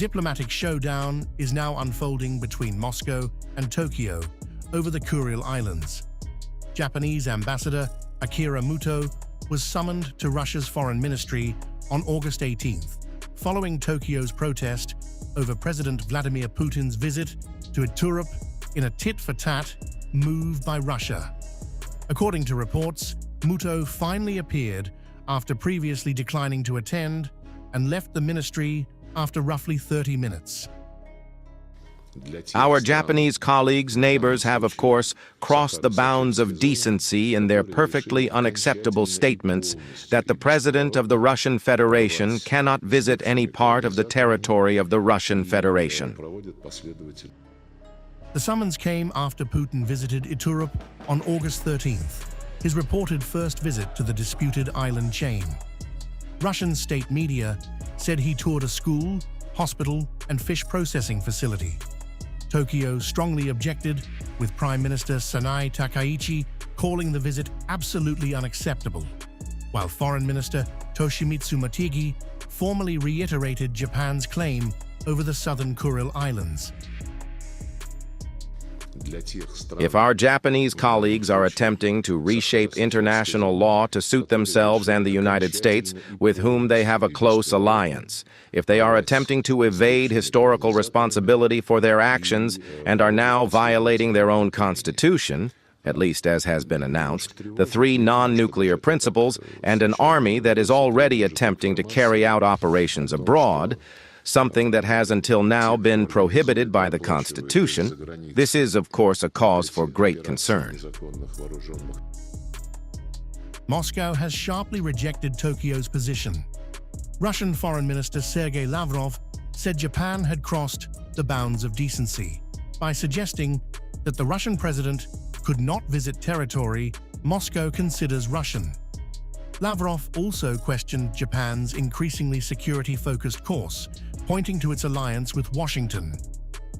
diplomatic showdown is now unfolding between Moscow and Tokyo over the Kuril Islands. Japanese Ambassador Akira Muto was summoned to Russia's foreign ministry on August 18th, following Tokyo's protest over President Vladimir Putin's visit to Iturup in a tit-for-tat move by Russia. According to reports, Muto finally appeared after previously declining to attend and left the ministry after roughly 30 minutes. Our Japanese colleagues' neighbors have, of course, crossed the bounds of decency in their perfectly unacceptable statements that the President of the Russian Federation cannot visit any part of the territory of the Russian Federation. The summons came after Putin visited Iturup on August 13th, his reported first visit to the disputed island chain. Russian state media said he toured a school, hospital, and fish processing facility. Tokyo strongly objected, with Prime Minister Sanae Takaichi calling the visit absolutely unacceptable, while Foreign Minister Toshimitsu Motegi formally reiterated Japan's claim over the southern Kuril Islands. If our Japanese colleagues are attempting to reshape international law to suit themselves and the United States, with whom they have a close alliance, if they are attempting to evade historical responsibility for their actions and are now violating their own constitution, at least as has been announced, the 3 non-nuclear principles, and an army that is already attempting to carry out operations abroad, something that has until now been prohibited by the Constitution, this is, of course, a cause for great concern. Moscow has sharply rejected Tokyo's position. Russian Foreign Minister Sergey Lavrov said Japan had crossed the bounds of decency by suggesting that the Russian president could not visit territory Moscow considers Russian. Lavrov also questioned Japan's increasingly security-focused course, pointing to its alliance with Washington,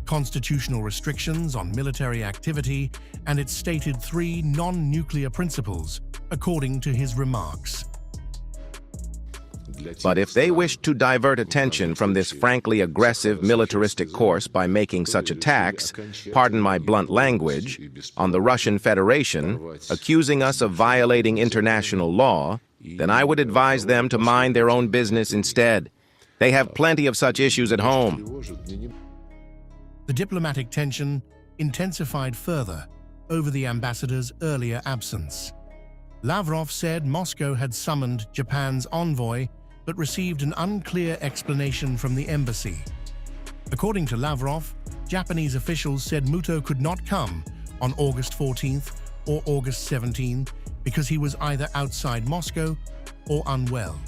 constitutional restrictions on military activity, and its stated 3 non-nuclear principles, according to his remarks. But if they wish to divert attention from this frankly aggressive militaristic course by making such attacks, pardon my blunt language, on the Russian Federation, accusing us of violating international law, then I would advise them to mind their own business instead. They have plenty of such issues at home. The diplomatic tension intensified further over the ambassador's earlier absence. Lavrov said Moscow had summoned Japan's envoy but received an unclear explanation from the embassy. According to Lavrov, Japanese officials said Muto could not come on August 14th or August 17th because he was either outside Moscow or unwell.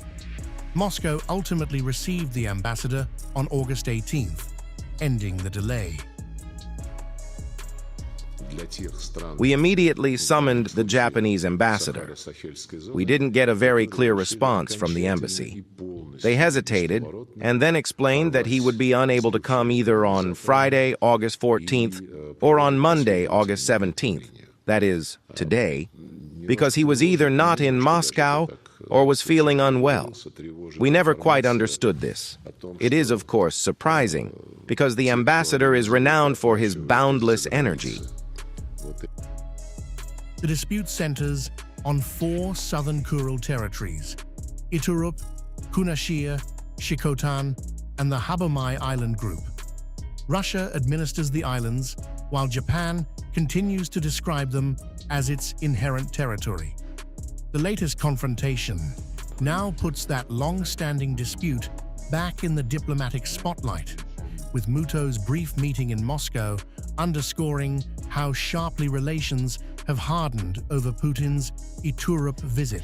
Moscow ultimately received the ambassador on August 18th, ending the delay. We immediately summoned the Japanese ambassador. We didn't get a very clear response from the embassy. They hesitated and then explained that he would be unable to come either on Friday, August 14th, or on Monday, August 17th, that is, today, because he was either not in Moscow or was feeling unwell. We never quite understood this. It is, of course, surprising, because the ambassador is renowned for his boundless energy. The dispute centers on 4 southern Kuril territories: Iturup, Kunashir, Shikotan, and the Habomai Island Group. Russia administers the islands, while Japan continues to describe them as its inherent territory. The latest confrontation now puts that long-standing dispute back in the diplomatic spotlight, with Muto's brief meeting in Moscow underscoring how sharply relations have hardened over Putin's Iturup visit.